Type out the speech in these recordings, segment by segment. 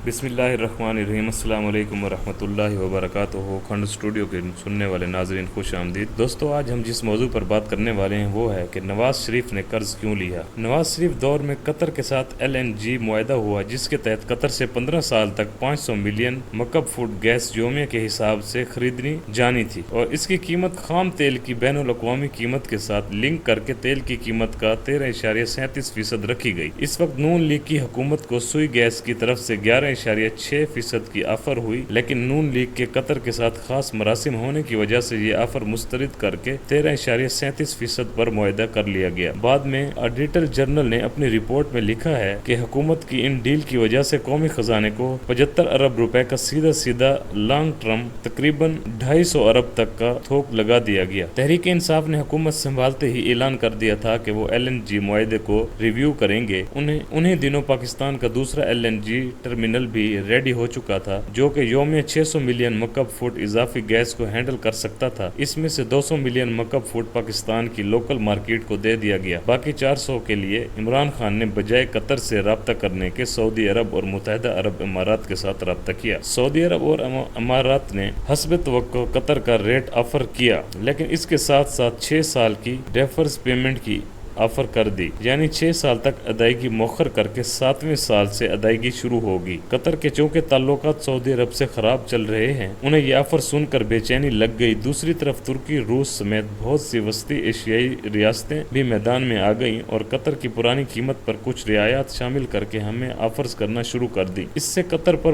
बिस्मिल्लाहिर्रहमानिर्रहीम। अस्सलाम वालेकुम वरहमतुल्लाहि वबरकातुहू। खंड स्टूडियो के सुनने वाले नाजरीन खुश आमदीद। दोस्तों, आज हम जिस मौजू पर बात करने वाले हैं वो है कि नवाज शरीफ ने कर्ज क्यों लिया। नवाज शरीफ दौर में कतर के साथ LNG मुआहदा हुआ, जिसके तहत कतर से 15 साल तक 500 मिलियन मकब फुट गैस योमिया के हिसाब से खरीदनी जानी थी और इसकी कीमत खाम तेल की बैनुल अक़वामी कीमत के साथ लिंक करके तेल की कीमत का 13.37% रखी गई। इस वक्त नून लीग की हुकूमत को सुई गैस की तरफ से 11.6% की ऑफर हुई, लेकिन नून लीग के कतर के साथ खास मरासिम होने की वजह से ये ऑफर मुस्तरद करके 13.37% पर मुआहदा कर लिया गया। बाद में ऑडिटर जनरल ने अपनी रिपोर्ट में लिखा है कि हुकूमत की इन डील की वजह से कौमी खजाने को 75 अरब रुपए का सीधा सीधा लॉन्ग टर्म तकरीबन 250 अरब तक का थोक लगा दिया गया। तहरीक इंसाफ ने हुकूमत संभालते ही ऐलान कर दिया था कि वो LNG मुआहदे को रिव्यू करेंगे। उन्हीं दिनों पाकिस्तान का दूसरा LNG टर्मिनल भी रेडी हो चुका था, जो कि योमिया 600 मिलियन मकब फुट इजाफी गैस को हैंडल कर सकता था। इसमें से 200 मिलियन मकब फुट पाकिस्तान की लोकल मार्केट को दे दिया गया। बाकी 400 के लिए इमरान खान ने बजाय कतर से राब्ता करने के सऊदी अरब और मुत्तहिदा अरब इमारात के साथ राब्ता किया। सऊदी अरब और इमारात ने हस्ब तवक्को कतर का रेट ऑफर किया, लेकिन इसके साथ साथ 6 साल की डेफर्स पेमेंट की ऑफर कर दी, यानी 6 साल तक अदायगी मौखर करके 7वें साल से अदायगी शुरू होगी। कतर के चूंकि ताल्लुकात सऊदी अरब से खराब चल रहे हैं, उन्हें यह ऑफर सुनकर बेचैनी लग गई। दूसरी तरफ तुर्की, रूस समेत बहुत सी वस्ती एशियाई रियासतें भी मैदान में आ गईं और कतर की पुरानी कीमत पर कुछ रियायत शामिल करके हमें ऑफर्स करना शुरू कर दी। इससे कतर पर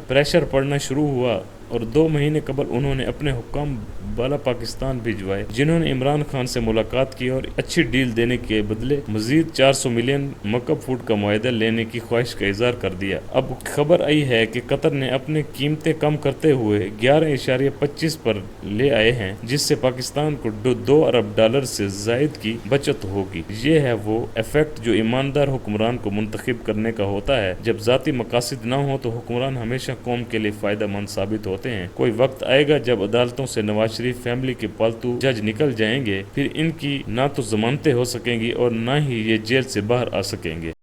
प्रेशर पड़ना शुरू हुआ और 2 महीने कबल उन्होंने अपने हुक्म बाला पाकिस्तान भिजवाए, जिन्होंने इमरान खान से मुलाकात की और अच्छी डील देने के बदले मजीद 400 मिलियन मकब फुट का मुआहदा लेने की ख्वाहिश का इजहार कर दिया। अब खबर आई है कि कतर ने अपनी कीमतें कम करते हुए 11.25 पर ले आए हैं, जिससे पाकिस्तान को 2 अरब डॉलर से जायद की बचत होगी। ये है वो इफेक्ट जो ईमानदार हुक्मरान को मुंतखब करने का होता है। जब जाती मकासद ना हो तो हुक्मरान हमेशा कौम के लिए फायदा मंद साबित होते हैं। कोई वक्त आएगा जब अदालतों से नवाज शरीफ फैमिली के पालतू जज निकल जाएंगे, फिर इनकी ना तो जमानतें हो सकेंगी और ना ही ये जेल से बाहर आ सकेंगे।